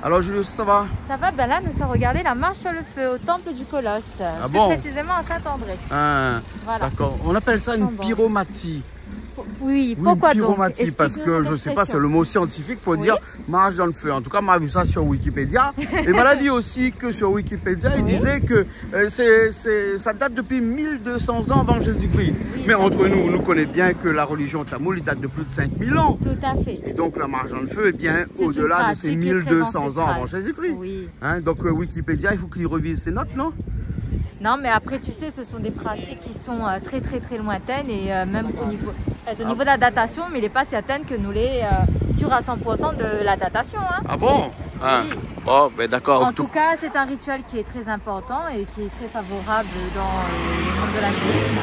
Alors Julius, ça va? Ça va, ben là nous sommes regardés la marche sur le feu au temple du Colosse. Ah plus bon? précisément à Saint-André. Ah, Voilà. d'accord. On appelle ça une Bon. pyromatie. Oui, Oui, pourquoi une donc? pyromatie, parce que je sais pas, c'est le mot scientifique pour Oui. dire marche dans le feu. En tout cas, m'a vu ça sur Wikipédia. Et m'a dit aussi que sur Wikipédia, il disait que ça date depuis 1200 ans avant Jésus-Christ. Oui, mais entre nous, on connaît bien que la religion tamoule, il date de plus de 5000 ans. Tout à fait. Et donc la marche dans le feu est bien C'est au-delà de ces une pratique qui est 1200 très ans avant ancestrale. Jésus-Christ. Oui. Hein, donc Wikipédia, il faut qu'il revise ses notes, non? Non, mais après, tu sais, ce sont des pratiques qui sont très lointaines et même au niveau de la datation, mais il n'est pas certain que nous les sûrs à 100% de la datation. Hein. Ah bon? Ah. Oui. Oh, ben d'accord. En tout cas, c'est un rituel qui est très important et qui est très favorable dans le monde de la tourisme.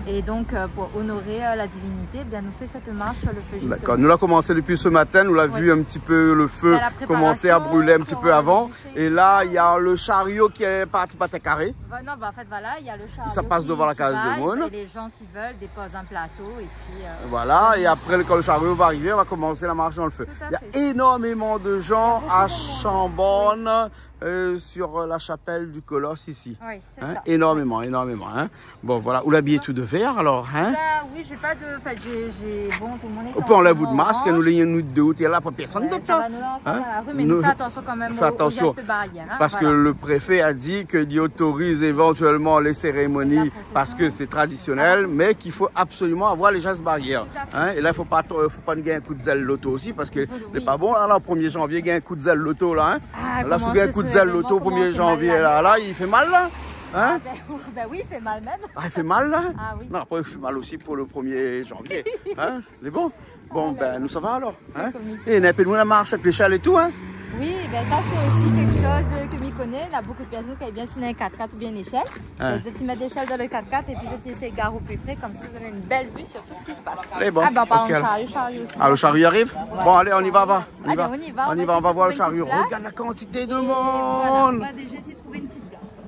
Et donc, pour honorer la divinité, eh bien, nous fait cette marche sur le feu. Justement. D'accord, nous l'avons commencé depuis ce matin, nous l'avons vu un petit peu le feu commencer à brûler un petit peu avant. Et là, il y a le chariot qui est parti par carré. Non, bah, en fait, voilà, il y a le chariot. Ça passe devant la case de monde. Et les gens qui veulent déposent un plateau. Et puis, voilà, et après, quand le chariot va arriver, on va commencer la marche dans le feu. Il y a énormément de gens à Chambonne. Sur la chapelle du Colosse ici. Oui, c'est hein, ça. énormément. Hein. Bon, voilà, où l'habillé tout de vert alors. Hein. Oui, j'ai pas de. Enfin, bon, tout le monde est. On peut enlever votre masque et nous l'ayons nous de haut et là pour personne d'autre. Ça va nous là, hein? Mais nous faisons attention quand même aux gestes barrières. Hein, parce que le préfet a dit qu'il autorise éventuellement les cérémonies parce que c'est traditionnel, mais qu'il faut absolument avoir les gestes barrières. Hein. Et là, il ne faut pas gagner un coup de zèle loto aussi parce que c'est pas bon. Là, le 1er janvier, il y a un coup de zèle loto là. Hein. Là, si il y a un coup de zèle loto au 1er janvier, là, il fait mal là. Hein? Ben oui, il fait mal même. Ah, il fait mal là? Ah oui. Non, après, il fait mal aussi pour le 1er janvier. Hein? C'est bon? Bon, ben, nous ça va alors. Hein? Et on a nous la marche avec l'échelle et tout, hein? Oui, ben ça c'est aussi quelque chose que m'y connaît. Il y a beaucoup de personnes qui aiment bien signer un 4x4 ou bien une échelle. Hein? Ils mettent l'échelle dans le 4x4 et puis ils s'égarent au plus près, comme ça vous avez une belle vue sur tout ce qui se passe. Allez, bon. Ah ben parlons de chariot aussi. Ah, le chariot arrive? Ouais. Bon, allez, on y va, on va voir le chariot. Regarde la quantité de monde. Voilà, on va déjà essayer de trouver une petite place.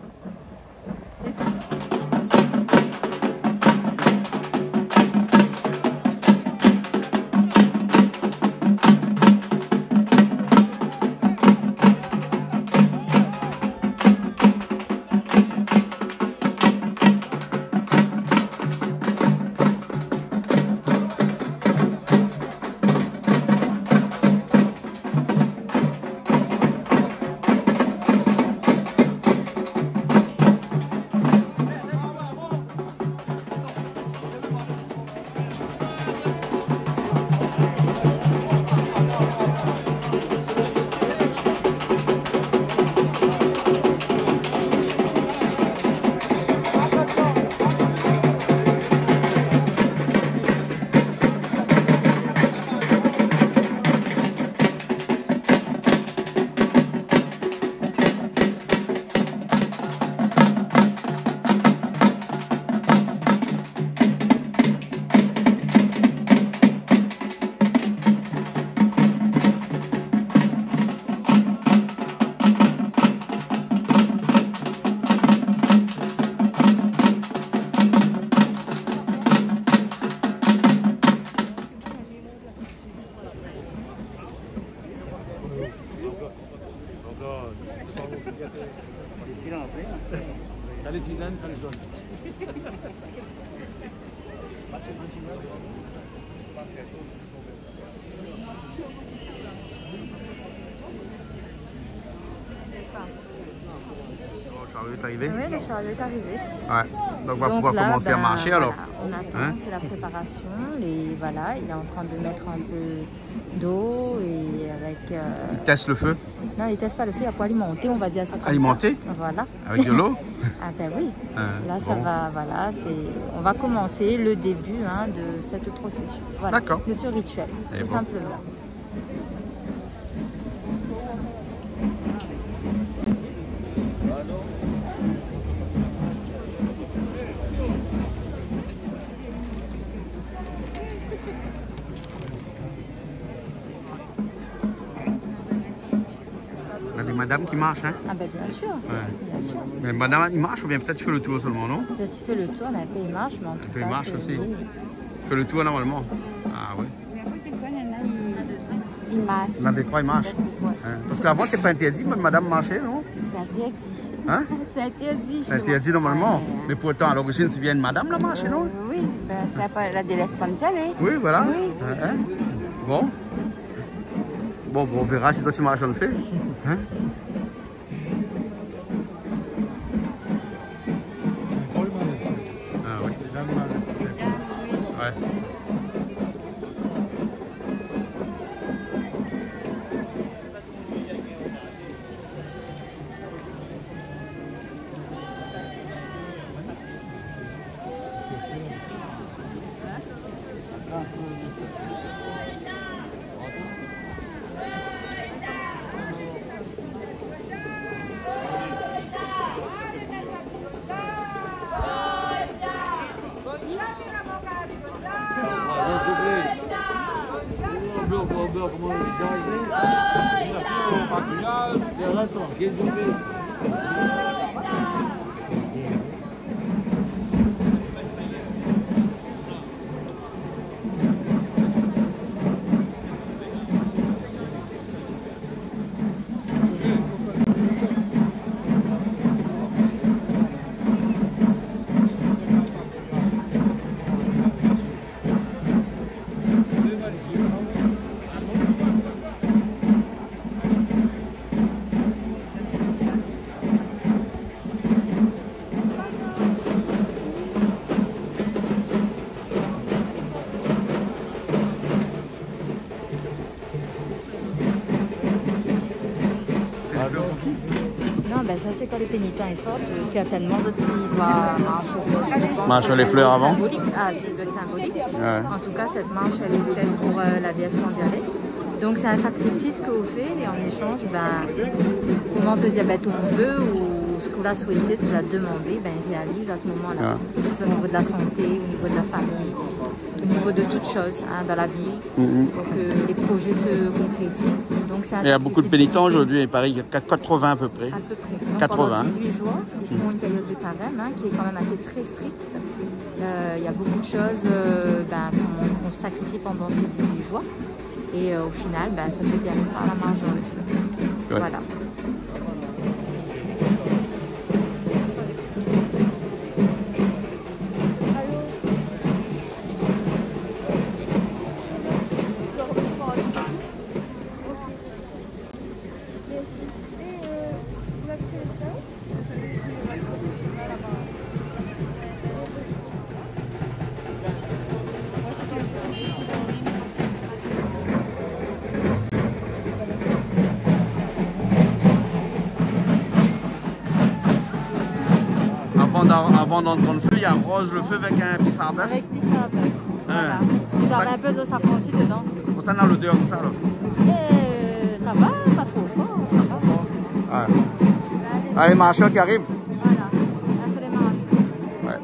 Le chariot est arrivé? Oui, le chariot est arrivé. Ouais. Donc on va pouvoir commencer à marcher alors. On attend, c'est la préparation. Voilà, il est en train de mettre un peu d'eau et avec. Il teste le feu? Non, il ne teste pas le feu, il faut alimenter, on va dire ça. Alimenter? Voilà. Avec de l'eau? Ah ben oui. Là, ça va, voilà, on va commencer le début de cette procession. Voilà. D'accord. De ce rituel, tout simplement. Des madames qui marchent, hein? Ah ben bien sûr. Ouais. Bien sûr. Mais madame, il marche ou bien peut-être tu fais le tour seulement, non? Peut-être il fait le tour, mais après il marche, mais en tout cas... Il marche aussi. Il fait le tour normalement. Ah ouais. Dimanche. Dans les 3 dimanches. Hein? Parce qu'avant, c'était pas interdit, madame marchait, non? C'est interdit. Hein? C'est interdit. C'est interdit normalement. Mais pourtant, à l'origine, c'est bien une madame la marche, non? Oui, ben, c'est pas la délespanciale. Oui, voilà. Oui. Hein? Bon. Bon, on verra si toi tu marches en fait. Hein? Ah oui. Ouais. Non, ben ça c'est quand les pénitents ils sortent. Certainement, d'autres ils doivent marcher. Marcher les fleurs avant. Ah, c'est doit être symbolique. Ouais. En tout cas, cette marche elle est faite pour la déesse mondiale. Donc c'est un sacrifice que vous faites et en échange, ben, comment te dire, ben, tout on veut ou ce qu'on a souhaité, ce qu'on a demandé, ben, il réalise à ce moment-là. Ouais. Que ce soit au niveau de la santé, au niveau de la famille, au niveau de toutes choses hein, dans la vie, pour que les projets se concrétisent. Donc, Il y a beaucoup de pénitents aujourd'hui, il paraît qu'il y a 80 à peu près. À peu près. Donc, 80. pendant 18 jours, ils font une période de carême hein, qui est quand même assez très stricte. Il y a beaucoup de choses ben, qu'on sacrifie pendant ces 18 jours. Et au final, ben, ça se termine par la marche dans le feu. Ouais. Voilà. Avant d'entrer le feu, il y a rose le feu avec un pissardin. Avec pissardin. Voilà. Vous avez un peu de safran aussi dedans. C'est pour ça qu'on a l'odeur comme ça là. Ça va, pas trop fort, ça va. Ouais. Ah, les marchands qui arrivent. Voilà, là c'est les marches. Ouais.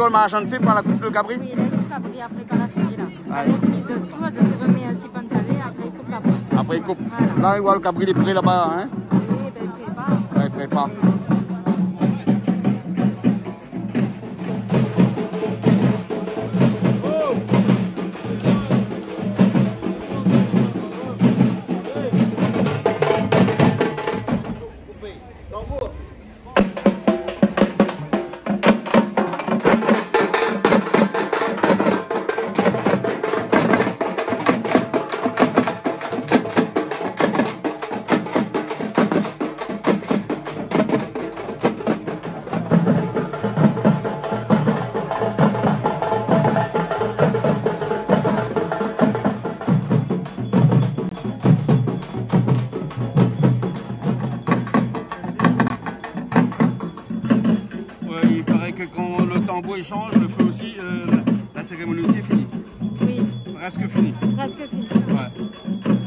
encore le mariage en fait pour la coupe de Cabri? Oui, là, il coupe Cabri après qu'on a fini là. Allez. Avec les autres, toi, tu remets un sipon salé, après il coupe Cabri. Après, il coupe. Voilà. Là, il voit le Cabri, il est prêt là-bas. Hein? Oui, ben il prépare. Ouais, il prépare. Il paraît que quand le tambour change, le feu aussi, la cérémonie aussi est finie. Oui. Presque finie. Presque fini. Ouais.